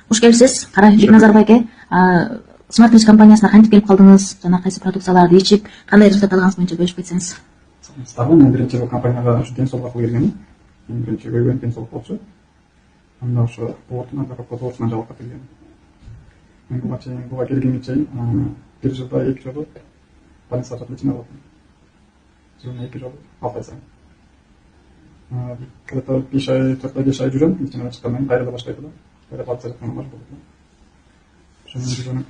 Хуш келипсиз. Кара Бекназаров айке. Smart Fish компаниясына кантип келип калдыңыз? Жана кайсы продукцияларды ичип, кандай результат алганыңыз боюнча бөлүшүп кетсеңиз. Мен биринчи компанияга ушу ден соолук аркылуу келгенмин. Биринчи көйгөн ден соолук болчу. Анда ошо бортунан капотосунан жабылып келген. Мен буга келгенге чейин бир жылда 2 жолу больницага жатып болдум. Жылына 2 жолу 6 ай сайын. Где-то 5 ай, 4-5 ай жүрөм, ичинен чыккандан кийин кайра баштайт да. Кайра больницага жатканга мажбур болдум. Ошондон жүргөнүм.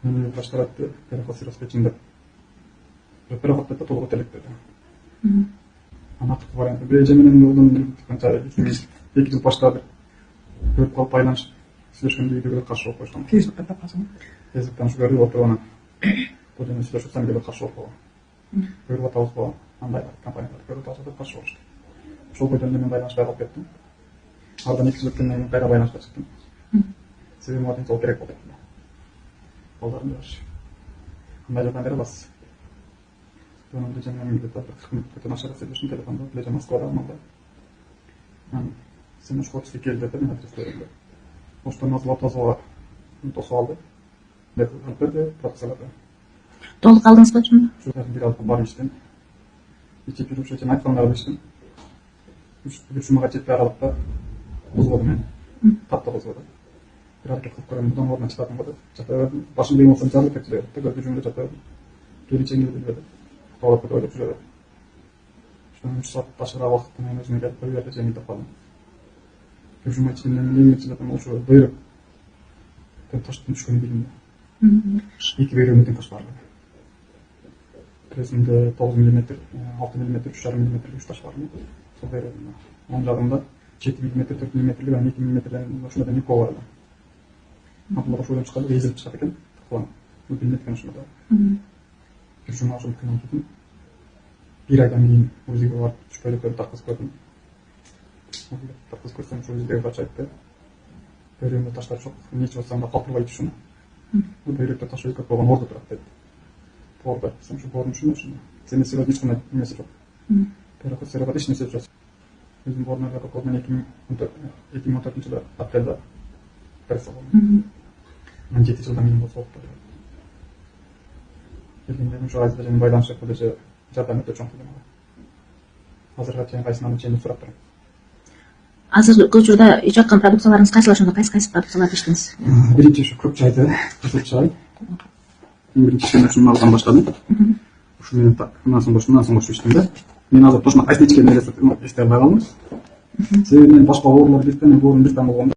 Мени башталатты, переход печинде. Переход да толук элек dedi. Анаттык варианты. Бир эже менен улум канча 2 жыл башта көрүп калып байланышып сүйлөшкөндө үйдөгүлөр каршы болуп койушкан. Фейсбукта тапкансың. Фейсбуктан ушу көрүп отуруп анан бул жерде сүйлөшүп сен каршы болуп калган. Көрүп атабызбы? Андай компаниялар көрүп атабыз деп каршы болушту. Ошол бойдон мен байланышпай калып кеттим. Ардан 2 жыл өткөндөн кийин кайра байланышка чыктым. Себеби мага сол керек болду. Балдарым жаш. Кандай жардам бере аласыз? Sonra bileceğim ben millete bütün aşağıda söylüyorsun telefonda bileceğim Moskva'da almadı. Yani senin şu kodisi geldi dedim adreslerinde. Oştan nasıl atazı tosu aldı. Dedi profesörler. Толук калдыңызбы чынында? Şu bir altı bar içtim. İçip yürüyüş için aytkanları içtim. Üç mağa жетпей aralıkta bozuldu beni. Tatlı bozuldu. Bir hareket kılıp koyalım. Buradan oradan çıkartım dedi. Çatı başım benim olsam canlı tek duruyor. Tekrar gücümle çatı. Geri çengeli bilmedi. To'g'ri o'ylab yuradi. Shuning 3 soat tashqari vaqtda men o'zimga kelib bu yerda jangda qoldim. Ko'zim ochilgan limitidan o'sha buyruq toshdan tushgan bilimda. 2 buyruqdan tosh bor. Ko'zimda 9 mm, 6 mm, 3,5 mm tosh bor. Сол buyruqda. Oң жағында 7 mm, 4 mm va 2 mm shundan yuqori bor. Ammo o'shadan chiqadi, ezilib chiqadi ekan. Qo'lim. Bu bilmayotgan shunda. Жүргім ашылып кінен кетім. Bir aydan кейін өзіге барып шүкәліктерді тақыз көрдім. Тақыз көрсем şu өзіге қач айтты. Бөрімді таштар жоқ, нече болсам да қалтырбайды шыны. Бөректі ташы өйкөт болған орды тұрады деді. Борды. Сен şu бордың шыны шыны. Сен ешқандай ешқандай немесі жоқ. Переход серебат еш немесі жоқ. Өзім бордың арғы көк мен 2014 жылы апрельда пересі болдым. Мен 7 жылдан кейін болса олып тұрды. Келгендерім şu айзда және байланышып көдесі жардам өте чоң келген. Азырға чейин кайсынан чейин сурап турам. Азыркы учурда ичип аткан продукцияларыңыз кайсылар, ошондо кайсы продукцияларды ичтиңиз? Биринчи ушу көк чайды, көк чай. Биринчи шуну алган баштадым. Ушу менен так, мындан соң бош ичтим да. Мен азыр тошуна кайсы ичкенин элестете албай калдым. Себеби мен башка оорулар биртен болгондо